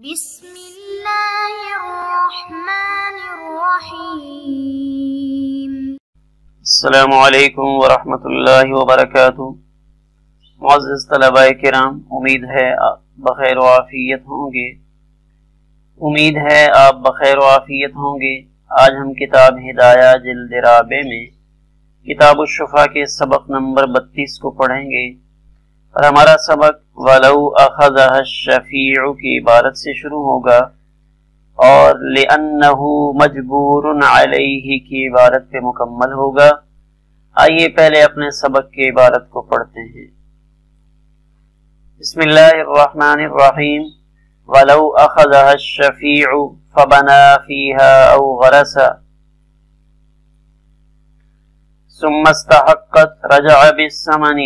بسم اللہ الرحمن الرحیم۔ السلام علیکم ورحمۃ اللہ وبرکاتہ۔ معزز طلباء کرام، امید ہے آپ بخیر و عافیت ہوں گے۔ آج ہم کتاب ہدایہ جلد رابع میں کتاب الشفا کے سبق نمبر 32 کو پڑھیں گے، اور ہمارا سبق وَلَوْ أَخَذَهَا الشَّفِيعُ کی عبارت سے شروع ہوگا، اور لِأَنَّهُ مَجْبُورٌ عَلَيْهِ کی عبارت پہ مکمل ہوگا۔ آئیے پہلے اپنے سبق کی عبارت کو پڑھتے ہیں۔ بسم اللہ الرحمن الرحیم۔ وَلَوْ أَخَذَهَا الشَّفِيعُ فَبَنَى فِيهَا أَوْ غَرَسَ ثُمَّ اسْتَحَقَّتْ رَجَعَ بِالثَّمَنِ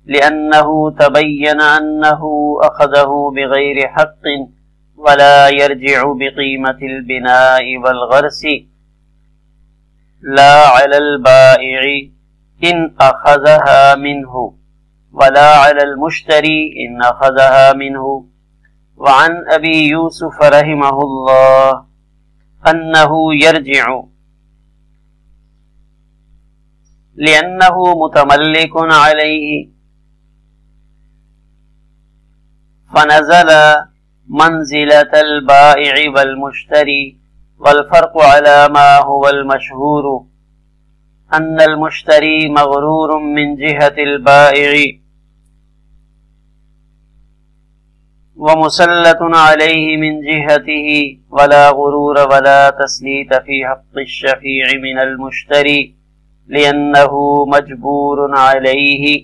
لأنه تبين أنه أخذه بغير حق ولا يرجع بقيمة البناء والغرس لا على البائع إن أخذها منه ولا على المشتري إن أخذها منه۔ وعن أبي يوسف رحمه الله أنه يرجع لأنه متملك عليه فنزل منزلة البائع والمشتري، والفرق على ما هو المشهور أن المشتري مغرور من جهة البائع ومسلط عليه من جهته، ولا غرور ولا تسليط في حق الشفيع من المشتري لأنه مجبور عليه۔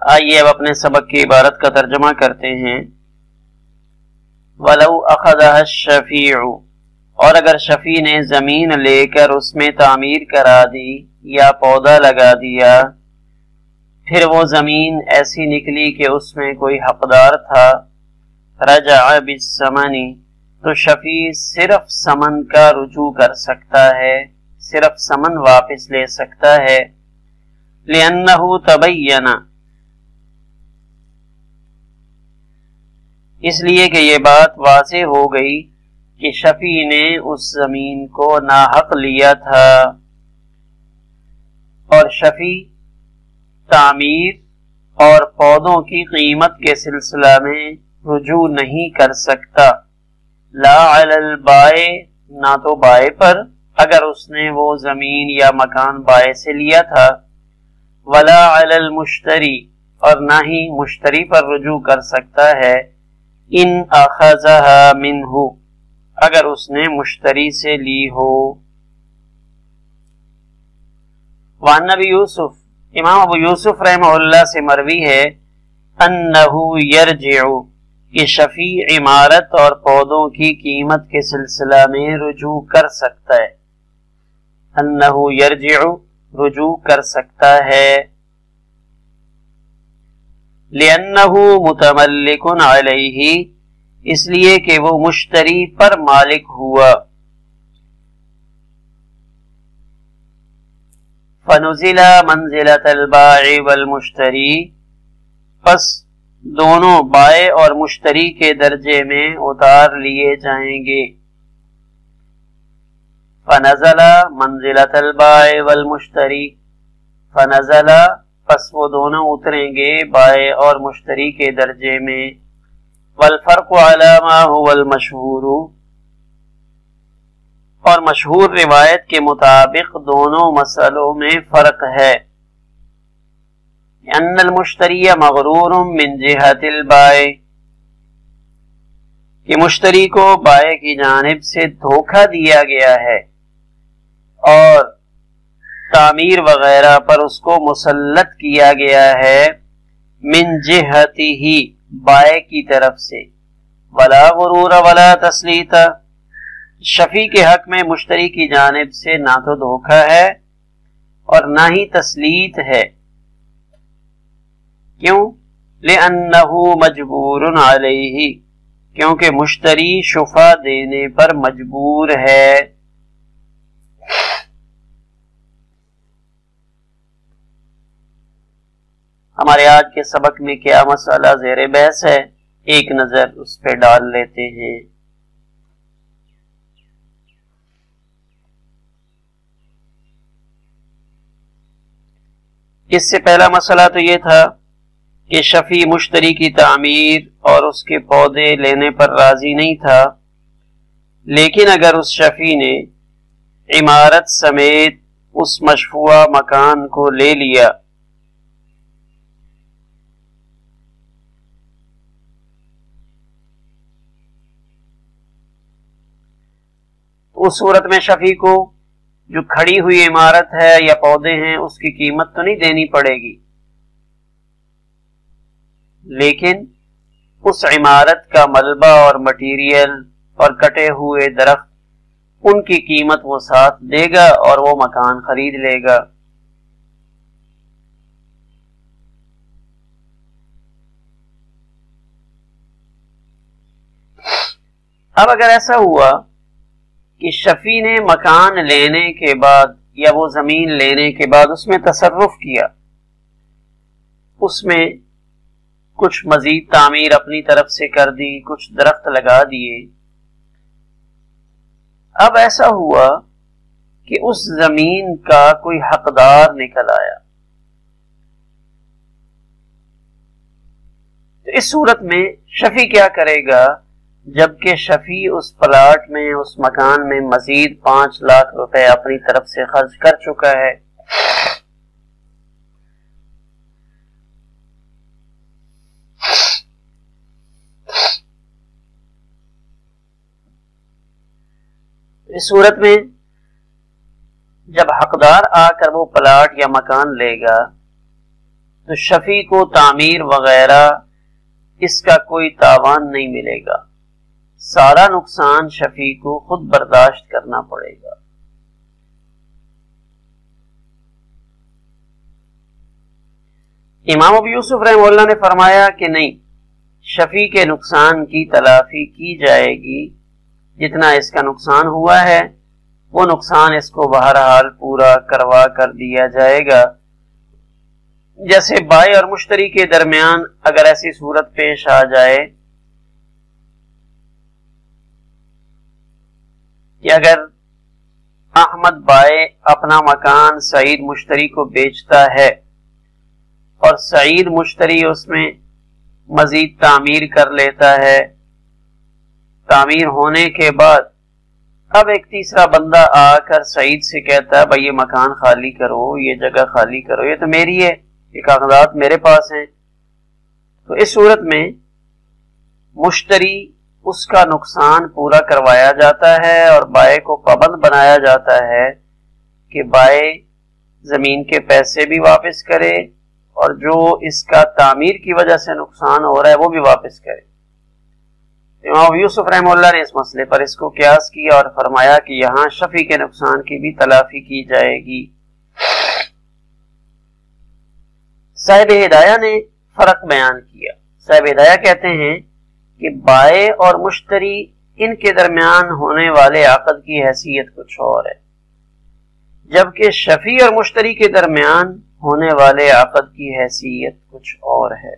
آئیے اب اپنے سبق کی عبارت کا ترجمہ کرتے ہیں۔ وَلَوْ أَخَذَهَا الشَّفِيعُ، اور اگر شفیع نے زمین لے کر اس میں تعمیر کرا دی یا پودا لگا دیا، پھر وہ زمین ایسی نکلی کہ اس میں کوئی حقدار تھا، رجع بالثمن، تو شفیع صرف ثمن کا رجوع کر سکتا ہے، صرف ثمن واپس لے سکتا ہے۔ لِأَنَّهُ تَبَيَّنَ، اس لیے کہ یہ بات واضح ہو گئی کہ شفیع نے اس زمین کو ناحق لیا تھا، اور شفیع تعمیر اور پودوں کی قیمت کے سلسلہ میں رجوع نہیں کر سکتا۔ لا علی البائع، نہ تو بائع پر اگر اس نے وہ زمین یا مکان بائع سے لیا تھا، ولا علی المشتری، اور نہ ہی مشتری پر رجوع کر سکتا ہے، ان اخذها منہ، اگر اس نے مشتری سے لی ہو۔ وعن ابی یوسف، امام ابو یوسف رحمہ اللہ سے مروی ہے، انہ یرجع، کہ شفیع عمارت اور پودوں کی قیمت کے سلسلہ میں رجوع کر سکتا ہے۔ انہ یرجع، رجوع کر سکتا ہے۔ لِأَنَّهُ مُتَمَلِّكٌ عَلَيْهِ، اس لیے کہ وہ مشتری پر مالک ہوا۔ فَنُزِلَ مَنزِلَةَ الْبَائِعِ وَالْمُشْتَرِي، پس دونوں بائع اور مشتری کے درجے میں اتار لیے جائیں گے۔ فَنَزَلَ مَنزِلَةَ الْبَائِعِ وَالْمُشْتَرِي، فَنَزَلَ، پس وہ دونوں اتریں گے بائع اور مشتری کے درجے میں۔ والفرق علی ما هو المشہور، اور مشہور روایت کے مطابق دونوں مسئلوں میں فرق ہے۔ ان المشتری مغرور من جہت البائع، کہ مشتری کو بائع کی جانب سے دھوکہ دیا گیا ہے، اور تعمیر وغیرہ پر اس کو مسلط کیا گیا ہے، من جہتہ، بائع کی طرف سے۔ ولا غرور ولا تسلیط، شفیع کے حق میں مشتری کی جانب سے نہ تو دھوکہ ہے اور نہ ہی تسلیط ہے۔ کیوں؟ لِأَنَّهُ مَجْبُورٌ عَلَيْهِ، کیونکہ مشتری شفا دینے پر مجبور ہے۔ ہمارے آج کے سبق میں کیا مسئلہ زیر بحث ہے، ایک نظر اس پہ ڈال لیتے ہیں۔ اس سے پہلا مسئلہ تو یہ تھا کہ شفیع مشتری کی تعمیر اور اس کے پودے لینے پر راضی نہیں تھا، لیکن اگر اس شفیع نے عمارت سمیت اس مشفوعہ مکان کو لے لیا اس صورت میں شفیع کو جو کھڑی ہوئی عمارت ہے یا پودے ہیں اس کی قیمت تو نہیں دینی پڑے گی، لیکن اس عمارت کا ملبہ اور مٹیریل اور کٹے ہوئے درخت ان کی قیمت وہ ساتھ دے گا اور وہ مکان خرید لے گا۔ اب اگر ایسا ہوا کہ شفیع نے مکان لینے کے بعد یا وہ زمین لینے کے بعد اس میں تصرف کیا، اس میں کچھ مزید تعمیر اپنی طرف سے کر دی، کچھ درخت لگا دیے، اب ایسا ہوا کہ اس زمین کا کوئی حقدار نکل آیا، تو اس صورت میں شفیع کیا کرے گا؟ جبکہ شفیع اس پلاٹ میں اس مکان میں مزید 5 لاکھ روپے اپنی طرف سے خرچ کر چکا ہے، اس صورت میں جب حقدار آ کر وہ پلاٹ یا مکان لے گا تو شفیع کو تعمیر وغیرہ اس کا کوئی تاوان نہیں ملے گا، سارا نقصان شفیع کو خود برداشت کرنا پڑے گا۔ امام ابو یوسف رحمہ اللہ نے فرمایا کہ نہیں، شفیع کے نقصان کی تلافی کی جائے گی، جتنا اس کا نقصان ہوا ہے وہ نقصان اس کو بہرحال پورا کروا کر دیا جائے گا۔ جیسے بائع اور مشتری کے درمیان اگر ایسی صورت پیش آ جائے کہ اگر احمد بائع اپنا مکان سعید مشتری کو بیچتا ہے اور سعید مشتری اس میں مزید تعمیر کر لیتا ہے، تعمیر ہونے کے بعد اب ایک تیسرا بندہ آ کر سعید سے کہتا ہے بھائی یہ مکان خالی کرو، یہ جگہ خالی کرو، یہ تو میری ہے، یہ کاغذات میرے پاس ہیں، تو اس صورت میں مشتری اس کا نقصان پورا کروایا جاتا ہے اور بائع کو پابند بنایا جاتا ہے کہ بائع زمین کے پیسے بھی واپس کرے اور جو اس کا تعمیر کی وجہ سے نقصان ہو رہا ہے وہ بھی واپس کرے۔ امام یوسف رحمہ اللہ نے اس مسئلے پر اس کو قیاس کیا اور فرمایا کہ یہاں شفیع کے نقصان کی بھی تلافی کی جائے گی۔ صاحب ہدایہ نے فرق بیان کیا۔ صاحب ہدایہ کہتے ہیں کہ بائع اور مشتری ان کے درمیان ہونے والے عقد کی حیثیت کچھ اور ہے، جبکہ شفیع اور مشتری کے درمیان ہونے والے عقد کی حیثیت کچھ اور ہے۔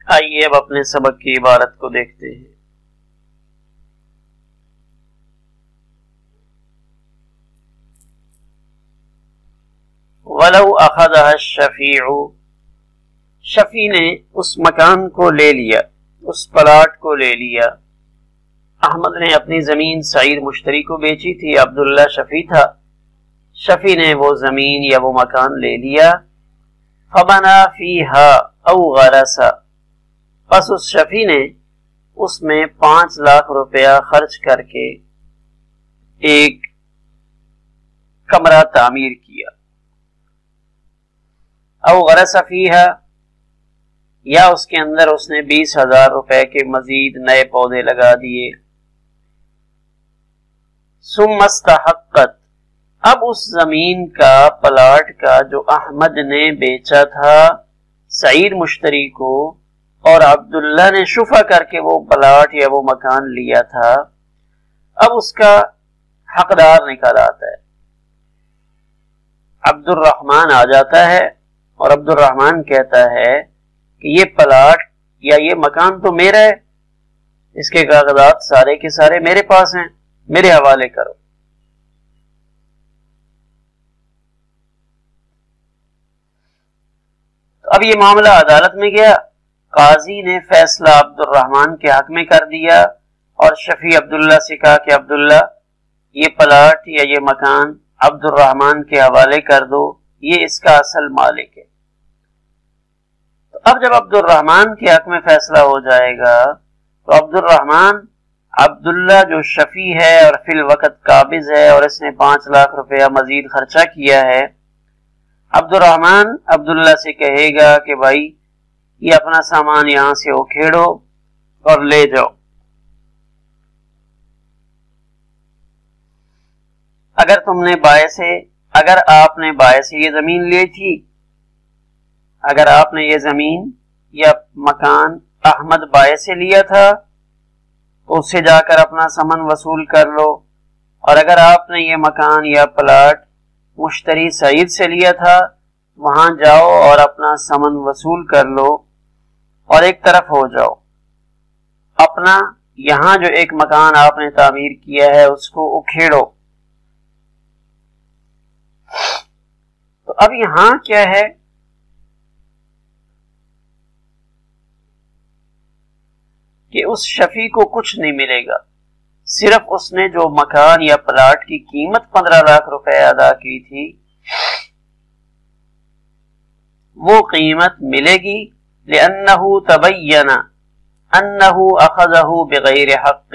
آئیے اب اپنے سبق کی عبارت کو دیکھتے ہیں۔ وَلَوْ أَخَذَهَا الشَّفِيعُ، شفیع نے اس مکان کو لے لیا، اس پلاٹ کو لے لیا، احمد نے اپنی زمین سعید مشتری کو بیچی تھی، عبداللہ شفیع تھا، شفیع نے وہ زمین یا وہ مکان لے لیا، فبنا فیہا او غرسا، پس اس شفیع نے اس میں 5 لاکھ روپیہ خرچ کر کے ایک کمرہ تعمیر کیا، او غرس فیہا، یا اس کے اندر اس نے 20,000 روپے کے مزید نئے پودے لگا دیے، ثم استحقت، اب اس زمین کا پلاٹ کا جو احمد نے بیچا تھا سعید مشتری کو اور عبداللہ نے شفع کر کے وہ پلاٹ یا وہ مکان لیا تھا، اب اس کا حقدار نکل آتا ہے، عبد الرحمن آ جاتا ہے اور عبد الرحمن کہتا ہے کہ یہ پلاٹ یا یہ مکان تو میرا ہے، اس کے کاغذات سارے کے سارے میرے پاس ہیں، میرے حوالے کرو۔ اب یہ معاملہ عدالت میں گیا، قاضی نے فیصلہ عبد الرحمن کے حق میں کر دیا اور شفیع عبداللہ سے کہا کہ عبداللہ یہ پلاٹ یا یہ مکان عبد الرحمن کے حوالے کر دو، یہ اس کا اصل مالک ہے۔ تو اب جب عبد الرحمن کے حق میں فیصلہ ہو جائے گا تو عبد الرحمن عبداللہ جو شفیع ہے اور فی الوقت قابض ہے اور اس نے 5 لاکھ روپیہ مزید خرچہ کیا ہے، عبد الرحمن عبداللہ سے کہے گا کہ بھائی یہ اپنا سامان یہاں سے اکھیڑو اور لے جاؤ۔ اگر آپ نے بائے سے یہ زمین لی تھی، اگر آپ نے یہ زمین یا مکان احمد بائے سے لیا تھا تو اس سے جا کر اپنا ثمن وصول کر لو، اور اگر آپ نے یہ مکان یا پلاٹ مشتری سعید سے لیا تھا وہاں جاؤ اور اپنا ثمن وصول کر لو اور ایک طرف ہو جاؤ، اپنا یہاں جو ایک مکان آپ نے تعمیر کیا ہے اس کو اکھیڑو۔ تو اب یہاں کیا ہے کہ اس شفیع کو کچھ نہیں ملے گا، صرف اس نے جو مکان یا پلاٹ کی قیمت 15 لاکھ روپے ادا کی تھی وہ قیمت ملے گی، لأنه تبین انه اخذه بغیر حق،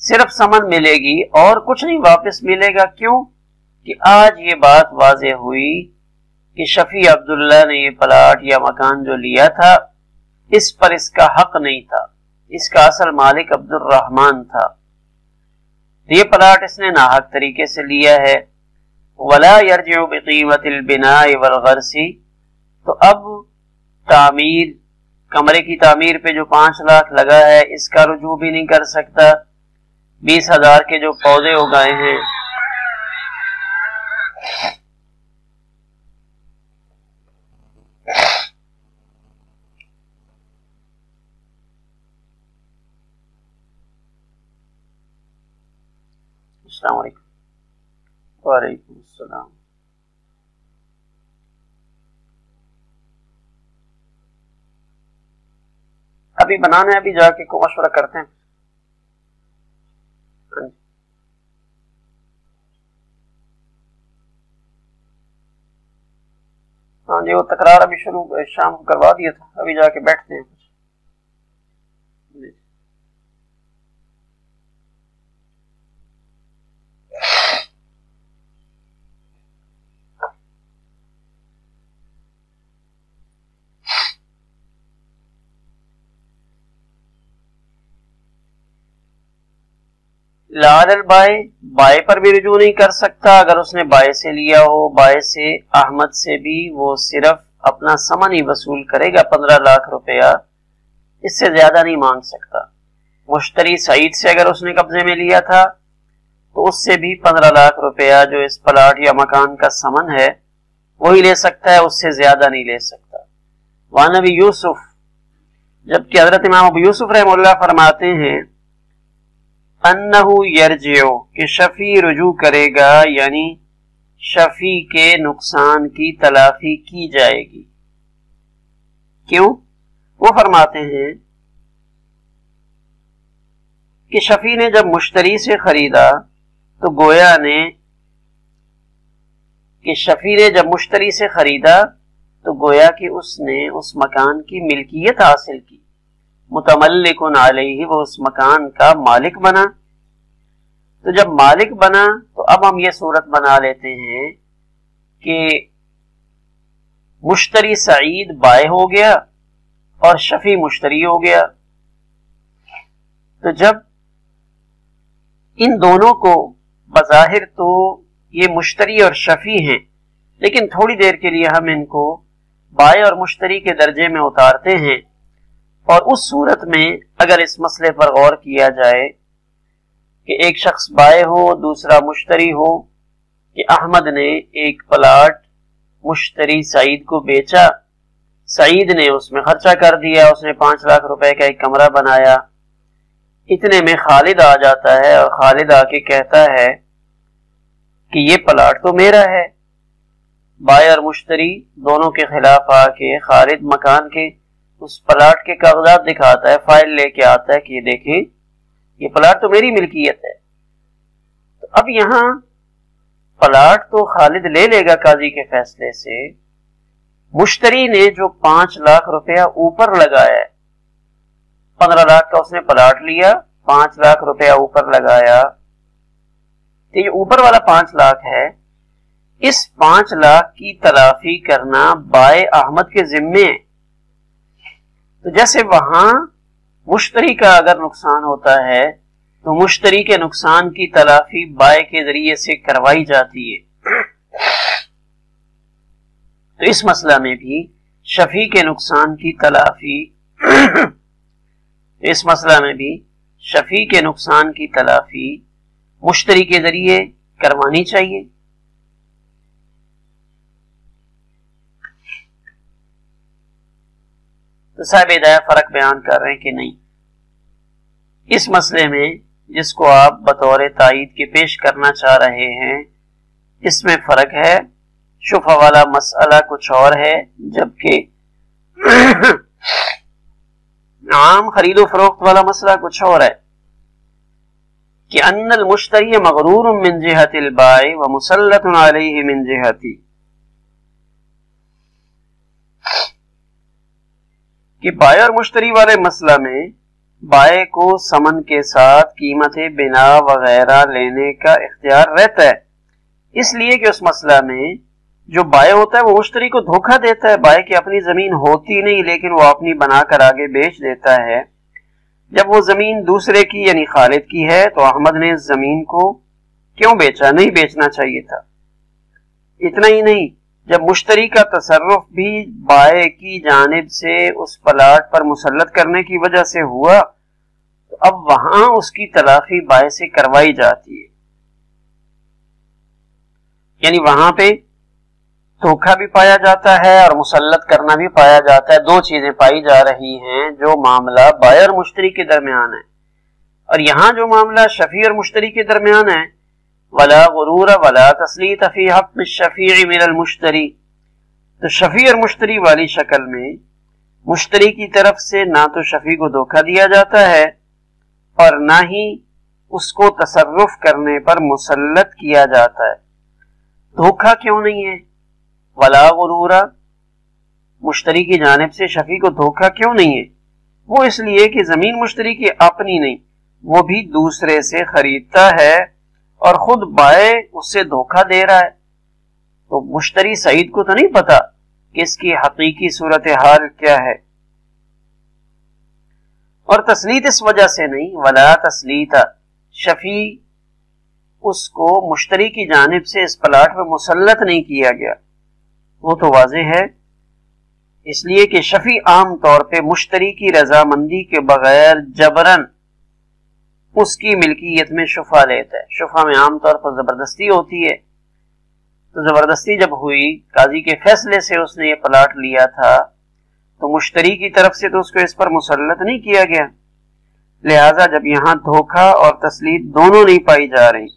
صرف ثمن ملے گی اور کچھ نہیں واپس ملے گا۔ کیوں کہ آج یہ بات واضح ہوئی کہ شفیع عبداللہ نے یہ پلاٹ یا مکان جو لیا تھا اس پر اس کا حق نہیں تھا، اس کا اصل مالک عبد الرحمن تھا، یہ پلاٹ اس نے ناحق طریقے سے لیا ہے۔ ولا یرجع بقیمت البناء والغرس، تو اب تعمیر کمرے کی تعمیر پہ جو 5 لاکھ لگا ہے اس کا رجوع بھی نہیں کر سکتا، 20,000 کے جو پودے اگائے ہیں السلام علیکم۔ وعلیکم السلام۔ ابھی بنانا ہے، ابھی جا کے کو مشورہ کرتے ہیں۔ ہاں جی، وہ تکرار ابھی شروع شام کو کروا دیا تھا، ابھی جا کے بیٹھتے ہیں کچھ۔ لعل البائے، بائے پر بھی رجوع نہیں کر سکتا، اگر اس نے بائے سے لیا ہو، بائے سے احمد سے بھی وہ صرف اپنا ثمن ہی وصول کرے گا 15 لاکھ روپیہ، اس سے زیادہ نہیں مانگ سکتا۔ مشتری سعید سے اگر اس نے قبضے میں لیا تھا تو اس سے بھی 15 لاکھ روپیہ جو اس پلاٹ یا مکان کا ثمن ہے وہی لے سکتا ہے، اس سے زیادہ نہیں لے سکتا۔ وعن ابی یوسف، جبکہ حضرت امام ابو یوسف رحمہ اللہ فرماتے ہیں انہو یرجع، کہ شفیع رجوع کرے گا، یعنی شفیع کے نقصان کی تلافی کی جائے گی۔ کیوں؟ وہ فرماتے ہیں کہ شفیع نے جب مشتری سے خریدا تو گویا نے کہ اس نے اس مکان کی ملکیت حاصل کی، متملکن علیہ، وہ اس مکان کا مالک بنا۔ تو جب مالک بنا تو اب ہم یہ صورت بنا لیتے ہیں کہ مشتری سعید بائع ہو گیا اور شفیع مشتری ہو گیا۔ تو جب ان دونوں کو بظاہر تو یہ مشتری اور شفیع ہیں، لیکن تھوڑی دیر کے لیے ہم ان کو بائع اور مشتری کے درجے میں اتارتے ہیں، اور اس صورت میں اگر اس مسئلے پر غور کیا جائے کہ ایک شخص بائع ہو دوسرا مشتری ہو، کہ احمد نے ایک پلاٹ مشتری سعید کو بیچا، سعید نے اس میں خرچہ کر دیا، اس نے 5 لاکھ روپے کا ایک کمرہ بنایا، اتنے میں خالد آ جاتا ہے اور خالد آ کے کہتا ہے کہ یہ پلاٹ تو میرا ہے۔ بائع اور مشتری دونوں کے خلاف آ کے خالد مکان کے اس پلاٹ کے کاغذات دکھاتا ہے، فائل لے کے آتا ہے کہ یہ دیکھیں یہ پلاٹ تو میری ملکیت ہے۔ تو اب یہاں پلاٹ تو خالد لے لے گا قاضی کے فیصلے سے، مشتری نے جو 5 لاکھ روپیہ اوپر لگایا ہے، 15 لاکھ کا اس نے پلاٹ لیا، 5 لاکھ روپیہ اوپر لگایا، تو یہ اوپر والا 5 لاکھ ہے، اس 5 لاکھ کی تلافی کرنا بائع احمد کے ذمے ہے۔ تو جیسے وہاں مشتری کا اگر نقصان ہوتا ہے تو مشتری کے نقصان کی تلافی بائع کے ذریعے سے کروائی جاتی ہے، تو اس مسئلہ میں بھی شفیع کے نقصان کی تلافی مشتری کے ذریعے کروانی چاہیے۔ تو صاحب ہدایہ فرق بیان کر رہے ہیں کہ نہیں، اس مسئلے میں جس کو آپ بطور تائید کے پیش کرنا چاہ رہے ہیں اس میں فرق ہے، شفع والا مسئلہ کچھ اور ہے، جبکہ عام خرید و فروخت والا مسئلہ کچھ اور ہے، کہ ان المشتری مغرور من جہت البائع ومسلط علیہ من جہتی، کہ بائع اور مشتری والے مسئلہ میں بائع کو ثمن کے ساتھ قیمت بنا وغیرہ لینے کا اختیار رہتا ہے، اس لیے کہ اس مسئلہ میں جو بائع ہوتا ہے وہ مشتری کو دھوکہ دیتا ہے، بائع کی اپنی زمین ہوتی نہیں لیکن وہ اپنی بنا کر آگے بیچ دیتا ہے۔ جب وہ زمین دوسرے کی یعنی خالد کی ہے تو احمد نے اس زمین کو کیوں بیچا؟ نہیں بیچنا چاہیے تھا۔ اتنا ہی نہیں، جب مشتری کا تصرف بھی بائع کی جانب سے اس پلاٹ پر مسلط کرنے کی وجہ سے ہوا تو اب وہاں اس کی تلافی بائع سے کروائی جاتی ہے، یعنی وہاں پہ دھوکہ بھی پایا جاتا ہے اور مسلط کرنا بھی پایا جاتا ہے، دو چیزیں پائی جا رہی ہیں جو معاملہ بائع اور مشتری کے درمیان ہے۔ اور یہاں جو معاملہ شفیع اور مشتری کے درمیان ہے، ولا غرور ولا تسلیط فی حق الشفیع من المشتری، تو شفیع اور مشتری والی شکل میں مشتری کی طرف سے نہ تو شفیع کو دھوکہ دیا جاتا ہے اور نہ ہی اس کو تصرف کرنے پر مسلط کیا جاتا ہے۔ دھوکہ کیوں نہیں ہے؟ ولا غرورا، مشتری کی جانب سے شفیع کو دھوکہ کیوں نہیں ہے؟ وہ اس لیے کہ زمین مشتری کی اپنی نہیں، وہ بھی دوسرے سے خریدتا ہے اور خود بائع اس سے دھوکہ دے رہا ہے، تو مشتری سعید کو تو نہیں پتا کہ اس کی حقیقی صورتحال کیا ہے۔ اور تسلیط اس وجہ سے نہیں، ولا تسلیط، شفیع اس کو مشتری کی جانب سے اس پلاٹ پر مسلط نہیں کیا گیا، وہ تو واضح ہے، اس لیے کہ شفیع عام طور پہ مشتری کی رضامندی کے بغیر جبرن اس کی ملکیت میں شفع لیتا ہے۔ شفع میں عام طور پر زبردستی ہوتی ہے، تو زبردستی جب ہوئی، قاضی کے فیصلے سے اس نے یہ پلاٹ لیا تھا تو مشتری کی طرف سے تو اس کو اس پر مسلط نہیں کیا گیا، لہذا جب یہاں دھوکہ اور تسلیط دونوں نہیں پائی جا رہی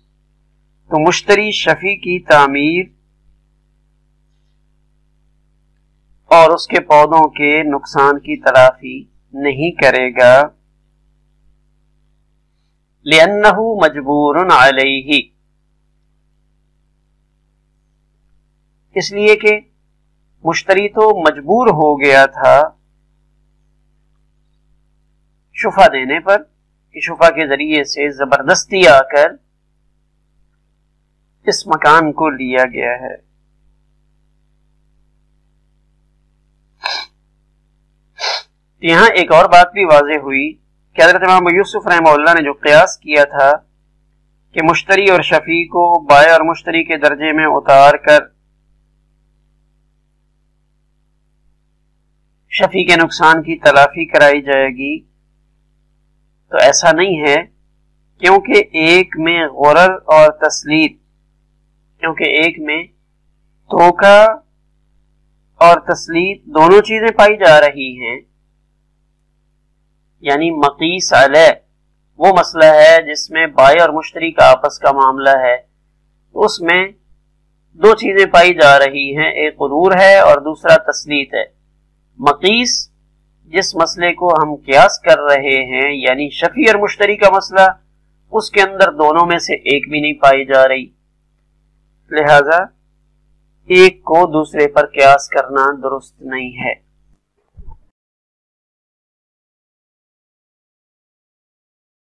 تو مشتری شفیع کی تعمیر اور اس کے پودوں کے نقصان کی تلافی نہیں کرے گا، لأنه مجبور علیہ، اس لیے کہ مشتری تو مجبور ہو گیا تھا شفع دینے پر، کہ شفع کے ذریعے سے زبردستی آ کر اس مکان کو لیا گیا ہے۔ یہاں ایک اور بات بھی واضح ہوئی کہ حضرت امام ابو یوسف رحمہ اللہ نے جو قیاس کیا تھا کہ مشتری اور شفیع کو بائع اور مشتری کے درجے میں اتار کر شفیع کے نقصان کی تلافی کرائی جائے گی، تو ایسا نہیں ہے، کیونکہ ایک میں غرر اور تسلیط، کیونکہ ایک میں دھوکہ اور تسلیط دونوں چیزیں پائی جا رہی ہیں، یعنی مقیس علیہ وہ مسئلہ ہے جس میں بائع اور مشتری کا آپس کا معاملہ ہے، اس میں دو چیزیں پائی جا رہی ہیں، ایک غرور ہے اور دوسرا تسلیط ہے۔ مقیس جس مسئلے کو ہم قیاس کر رہے ہیں یعنی شفیع اور مشتری کا مسئلہ، اس کے اندر دونوں میں سے ایک بھی نہیں پائی جا رہی، لہذا ایک کو دوسرے پر قیاس کرنا درست نہیں ہے۔